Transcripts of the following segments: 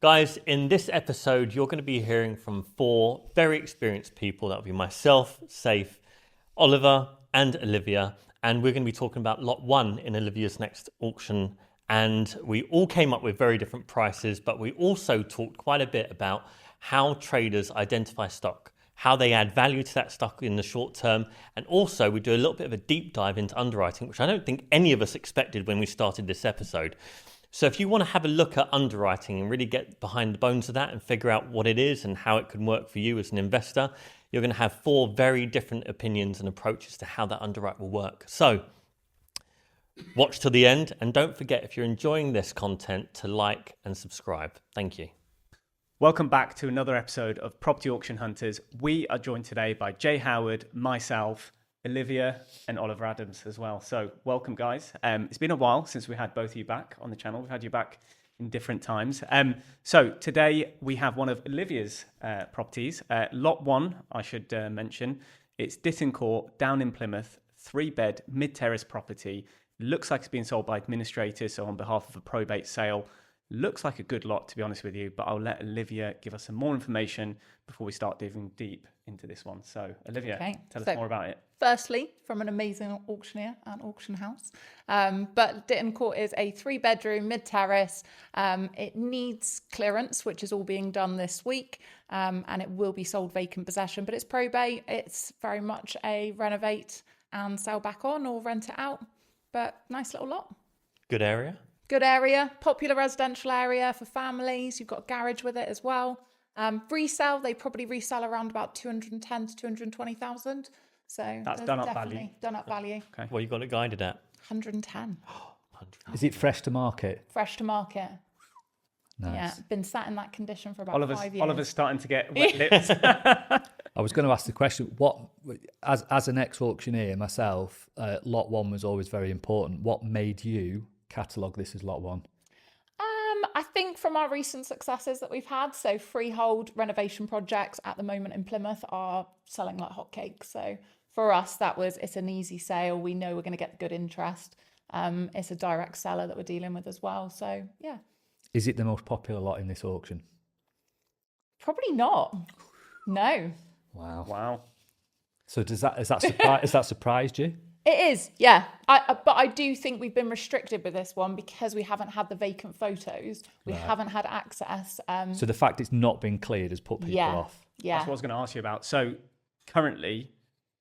Guys, in this episode, you're going to be hearing from 4 very experienced people. That'll be myself, Saif, Oliver, and Olivia. And we're going to be talking about lot 1 in Olivia's next auction. And we all came up with very different prices, but we also talked quite a bit about how traders identify stock, how they add value to that stock in the short term. And also we do a little bit of a deep dive into underwriting, which I don't think any of us expected when we started this episode. So if you want to have a look at underwriting and really get behind the bones of that and figure out what it is and how it can work for you as an investor, you're going to have 4 very different opinions and approaches to how that underwrite will work. So watch till the end, and don't forget, if you're enjoying this content, to like and subscribe. Thank you. Welcome back to another episode of Property Auction Hunters. We are joined today by Jay Howard, myself, Olivia, and Oliver Adams as well. So welcome, guys. It's been a while since we had both of you back on the channel. We've had you back in different times. So today we have one of Olivia's properties. Lot 1, I should mention. It's Ditton Court, down in Plymouth, 3-bed, mid-terrace property. Looks like it's being sold by administrators, so on behalf of a probate sale. Looks like a good lot, to be honest with you, but I'll let Olivia give us some more information before we start digging deep into this one. So, Olivia, tell us more about it. Firstly, from an amazing auctioneer and auction house. But Ditton Court is a 3-bedroom, mid-terrace. It needs clearance, which is all being done this week, and it will be sold vacant possession. But it's probate. It's very much a renovate and sell back on or rent it out. But nice little lot. Good area. Good area, popular residential area for families. You've got a garage with it as well. Resale, they probably resell around about 210 to 220,000. So that's done up value. Done up value. Okay. Well, you got it guided at 110. Is it fresh to market? Fresh to market. Nice. Yeah, been sat in that condition for about 5 years. Oliver's starting to get wet lips. I was going to ask the question, what, as an ex-auctioneer myself, lot 1 was always very important. What made you catalogue this as lot 1? I think from our recent successes that we've had, so freehold renovation projects at the moment in Plymouth are selling like hotcakes. So for us, it's an easy sale. We know we're going to get good interest. It's a direct seller that we're dealing with as well. So yeah. Is it the most popular lot in this auction? Probably not. No. Wow. So has that surprised you? It is, yeah. But I do think we've been restricted with this one because we haven't had the vacant photos. We haven't had access. So the fact it's not been cleared has put people off. Yeah. That's what I was going to ask you about. So currently,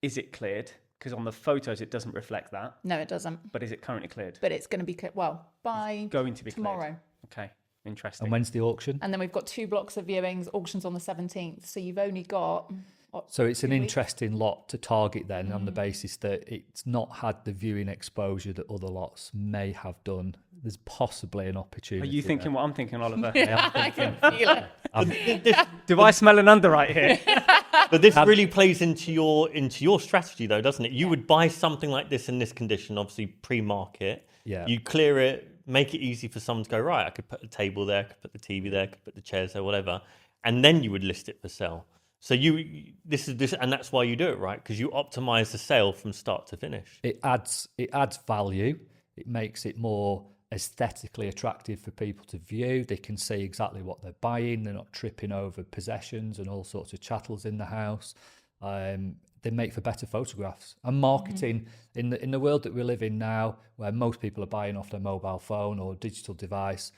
is it cleared? Because on the photos, it doesn't reflect that. No, it doesn't. But is it currently cleared? But it's going to be cleared, by going to be tomorrow. Cleared. Okay, interesting. And when's the auction? And then we've got 2 blocks of viewings, auctions on the 17th. So you've only got... So it's an interesting lot to target then on the basis that it's not had the viewing exposure that other lots may have done. There's possibly an opportunity. Are you thinking what I'm thinking, Oliver? I can feel it. Do I smell an underwrite here? But this really plays into your strategy, though, doesn't it? You would buy something like this in this condition, obviously pre-market. Yeah. You clear it, make it easy for someone to go, right, I could put a table there, I could put the TV there, I could put the chairs there, whatever. And then you would list it for sale. So this, and that's why you do it, right? Because you optimize the sale from start to finish. It adds value. It makes it more aesthetically attractive for people to view. They can see exactly what they're buying. They're not tripping over possessions and all sorts of chattels in the house. They make for better photographs. And marketing in the world that we live in now, where most people are buying off their mobile phone or digital device,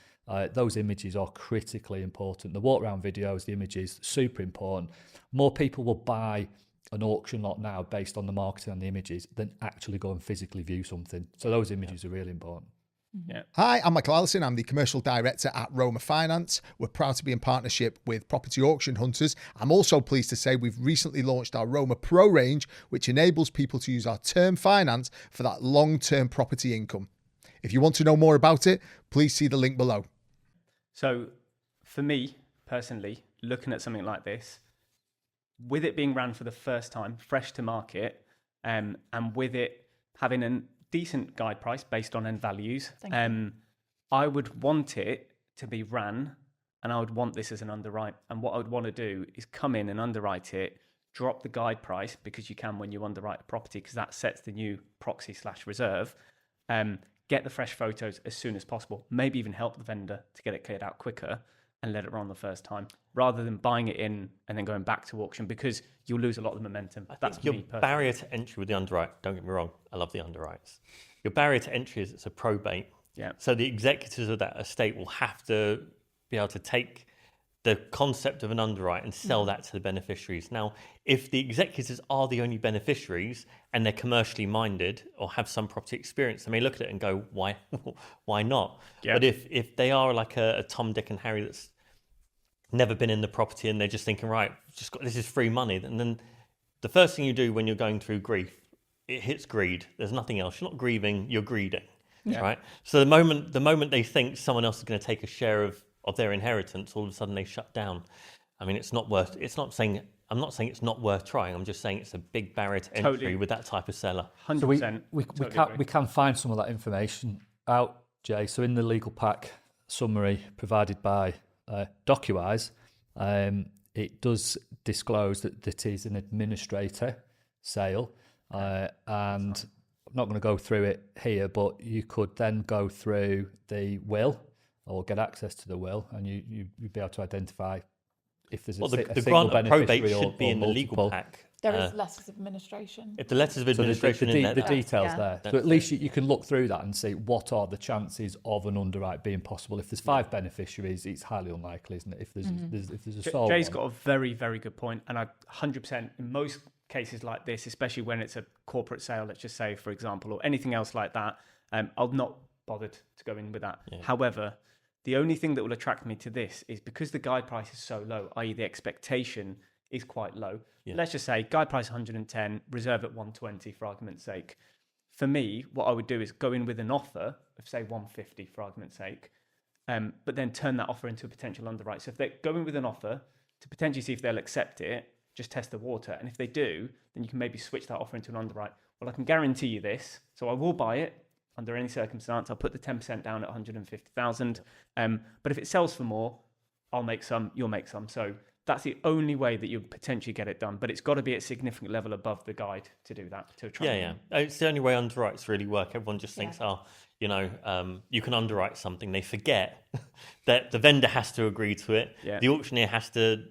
those images are critically important. The walk around videos, the images, super important. More people will buy an auction lot now based on the marketing and the images than actually go and physically view something. So those images are really important. Yeah. Hi, I'm Michael Allison. I'm the Commercial Director at Roma Finance. We're proud to be in partnership with Property Auction Hunters. I'm also pleased to say we've recently launched our Roma Pro range, which enables people to use our term finance for that long-term property income. If you want to know more about it, please see the link below. So for me, personally, looking at something like this, with it being ran for the first time, fresh to market, and with it having a decent guide price based on end values, I would want it to be ran, and I would want this as an underwrite. And what I would want to do is come in and underwrite it, drop the guide price, because you can when you underwrite a property, because that sets the new proxy/reserve. Get the fresh photos as soon as possible, maybe even help the vendor to get it cleared out quicker. and let it run the first time, rather than buying it in and then going back to auction, because you'll lose a lot of the momentum. That's your me personally. barrier to entry with the underwrite. Don't get me wrong, I love the underwrites. Your barrier to entry is it's a probate. Yeah. So the executors of that estate will have to be able to take the concept of an underwrite and sell that to the beneficiaries. Now, if the executors are the only beneficiaries and they're commercially minded or have some property experience, they may look at it and go, why not? Yeah. But if they are like a Tom, Dick and Harry that's never been in the property and they're just thinking, right, this is free money, and then the first thing you do when you're going through grief, it hits greed. There's nothing else. You're not grieving, you're greeding, right? So the moment they think someone else is going to take a share of their inheritance, all of a sudden they shut down. I mean, I'm not saying it's not worth trying. I'm just saying it's a big barrier to entry with that type of seller. 100%. So we can find some of that information out, Jay. So in the legal pack summary provided by DocuWise, it does disclose that it is an administrator sale, and I'm not going to go through it here, but you could then go through the will or get access to the will, and you'd be able to identify if there's the single grant of probate beneficiary should be in the legal multiple. pack. There is letters of administration. If the letters of administration So the in there, details Yeah. there. So at least you can look through that and see what are the chances of an underwrite being possible. If there's 5 beneficiaries, it's highly unlikely, isn't it? If there's a sole Jay's one. got a very, very good point, and I 100% in most cases like this, especially when it's a corporate sale, let's just say, for example, or anything else like that, I'll not bothered to go in with that. Yeah. However, the only thing that will attract me to this is because the guide price is so low, i.e. the expectation is quite low. Yeah. Let's just say guide price 110, reserve at 120 for argument's sake. For me, what I would do is go in with an offer of say 150 for argument's sake, but then turn that offer into a potential underwrite. So if they go in with an offer to potentially see if they'll accept it, just test the water. And if they do, then you can maybe switch that offer into an underwrite. Well, I can guarantee you this. So I will buy it under any circumstance. I'll put the 10% down at 150,000. But if it sells for more, I'll make some, you'll make some. So that's the only way that you'll potentially get it done. But it's got to be at a significant level above the guide to do that. To try. Yeah. It's the only way underwrites really work. Everyone just thinks, you can underwrite something. They forget that the vendor has to agree to it. Yeah. The auctioneer has to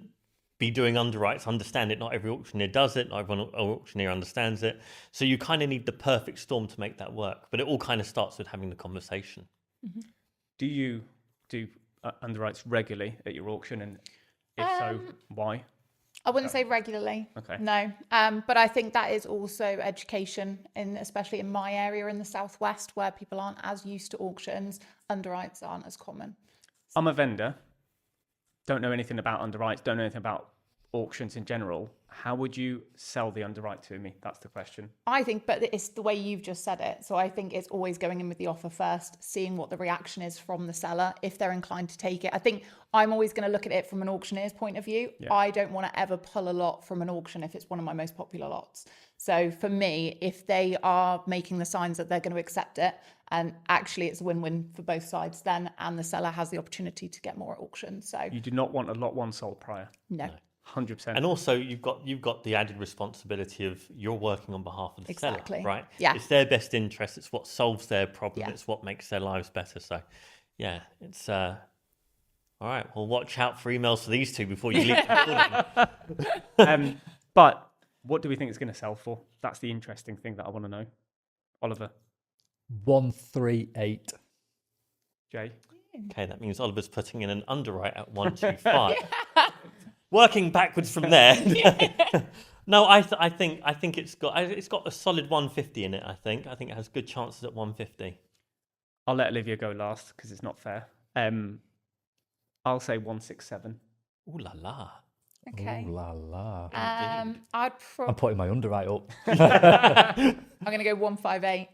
be doing underwrites, understand it. Not every auctioneer does it. Not every auctioneer understands it. So you kind of need the perfect storm to make that work. But it all kind of starts with having the conversation. Mm-hmm. Do you do underwrites regularly at your auction? And if so, why? I wouldn't say regularly. Okay. No. But I think that is also education, especially in my area in the Southwest, where people aren't as used to auctions. Underwrites aren't as common. I'm a vendor. Don't know anything about underwrites. Don't know anything about auctions in general. How would you sell the underwrite to me? That's the question. I think, but it's the way you've just said it. So I think it's always going in with the offer first, seeing what the reaction is from the seller, if they're inclined to take it. I think I'm always going to look at it from an auctioneer's point of view. Yeah. I don't want to ever pull a lot from an auction if it's one of my most popular lots. So for me, if they are making the signs that they're going to accept it, and actually it's a win-win for both sides then, and the seller has the opportunity to get more at auction. So You do not want a lot one sold prior. no. 100%. And also, you've got the added responsibility of you're working on behalf of the Exactly. seller, right? Yeah. It's their best interest. It's what solves their problem. Yeah. It's what makes their lives better. So, yeah, it's all right. Well, watch out for emails for these two before you leave the building. But what do we think it's going to sell for? That's the interesting thing that I want to know. Oliver, 138. Jay. Okay, that means Oliver's putting in an underwrite at 125. Working backwards from there. No, I think it's got a solid 150 in it. I think it has good chances at 150. I'll let Olivia go last because it's not fair. I'll say 167. Ooh la la. Okay. Ooh la la. I'm I'm putting my underwrite up. going to go 158.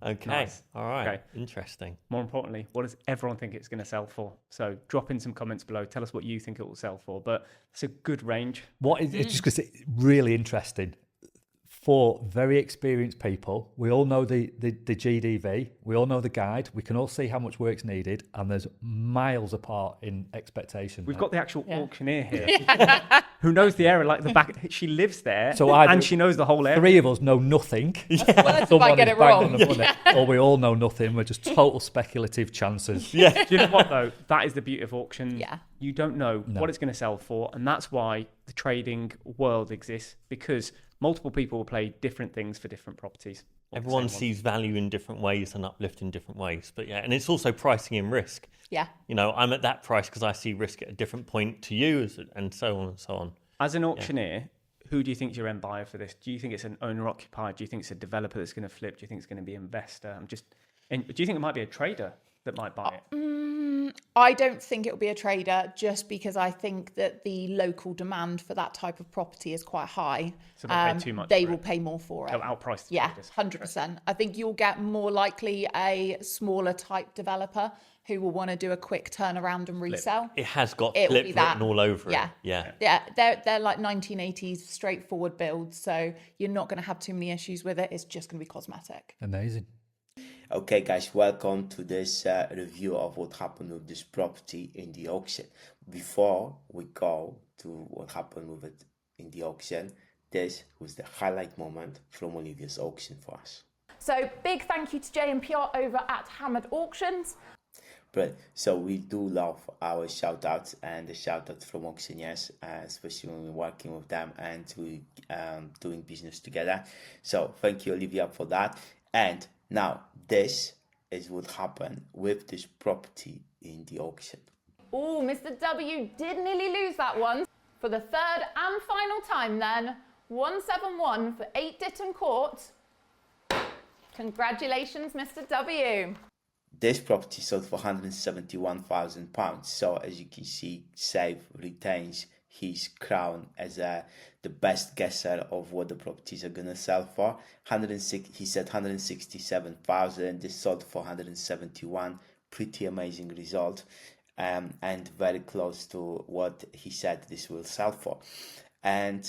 Okay. Nice. All right. Okay. Interesting. More importantly, what does everyone think it's going to sell for? So drop in some comments below. Tell us what you think it will sell for. But it's a good range. What is it's just because it's really interesting for very experienced people. We all know the GDV. We all know the guide. We can all see how much work's needed, and there's miles apart in expectation. We've got the actual auctioneer here. who knows the area like the back. She lives there, So either and she knows the whole area. 3 of us know nothing. Well, if I Someone get is it bang wrong. on the money, or we all know nothing. We're just total speculative chances. Yeah. Do you know what though? That is the beauty of auction. Yeah. You don't know No. what it's going to sell for, and that's why the trading world exists, because multiple people will play different things for different properties. or the Everyone same one. sees value in different ways and uplift in different ways. But yeah, and it's also pricing in risk. Yeah. You know, I'm at that price because I see risk at a different point to you, and so on and so on. As an auctioneer, who do you think is your end buyer for this? Do you think it's an owner-occupied? Do you think it's a developer that's going to flip? Do you think it's going to be an investor? And do you think it might be a trader that might buy it? I don't think it will be a trader, just because I think that the local demand for that type of property is quite high. So they'll pay too much They for will it. pay more for it. They'll outprice the Yeah, traders. 100%. I think you'll get more likely a smaller type developer who will want to do a quick turnaround and resell. It has got It will flip be written that. all over Yeah. it. Yeah. Yeah, they're like 1980s straightforward builds, so you're not going to have too many issues with it. It's just going to be cosmetic. Amazing. Okay guys, welcome to this review of what happened with this property in the auction. Before we go to what happened with it in the auction, this was the highlight moment from Olivia's auction for us. So big thank you to Jay and PR over at Hammered Auctions. But so we do love our shout outs and the shout outs from auctioneers, especially when we're working with them and we doing business together. So thank you, Olivia, for that. And now this is what happened with this property in the auction. Oh, Mr. W did nearly lose that one. For the third and final time then, 171 for 8 Ditton Court. Congratulations, Mr. W. This property sold for £171,000. So as you can see, Save retains his crown as the best guesser of what the properties are gonna sell for. He said 167,000. This sold for 171. Pretty amazing result, and very close to what he said this will sell for. And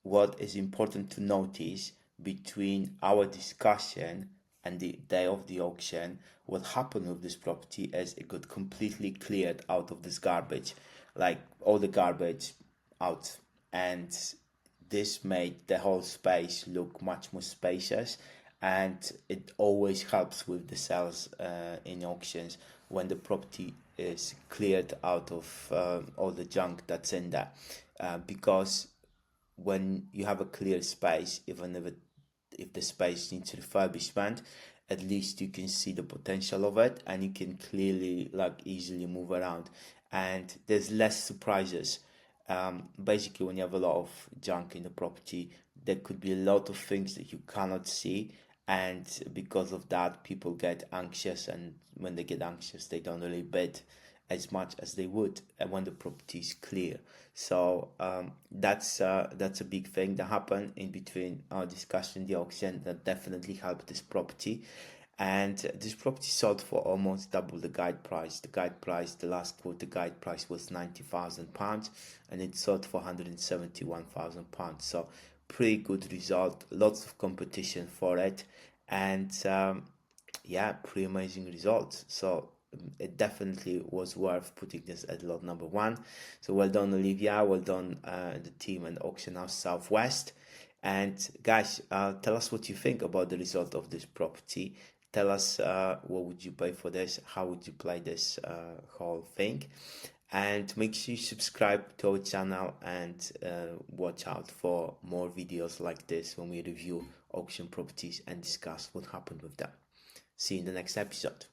what is important to notice between our discussion and the day of the auction, what happened with this property is it got completely cleared out of this garbage, like all the garbage out, and this made the whole space look much more spacious, and it always helps with the sales in auctions when the property is cleared out of all the junk that's in there, because when you have a clear space, even if the space needs refurbishment, at least you can see the potential of it and you can clearly easily move around, and there's less surprises. Basically, when you have a lot of junk in the property, there could be a lot of things that you cannot see, and because of that people get anxious, and when they get anxious they don't really bid as much as they would when the property is clear. So that's a big thing that happened in between our discussion and the auction that definitely helped this property. And this property sold for almost double the guide price. The last quote, the guide price was £90,000, and it sold for £171,000. So pretty good result. Lots of competition for it, and pretty amazing results. So it definitely was worth putting this at lot number 1. So well done, Olivia. Well done, the team and Auction House Southwest. And guys, tell us what you think about the result of this property. Tell us what would you pay for this, how would you play this whole thing, and make sure you subscribe to our channel and watch out for more videos like this when we review auction properties and discuss what happened with them. See you in the next episode.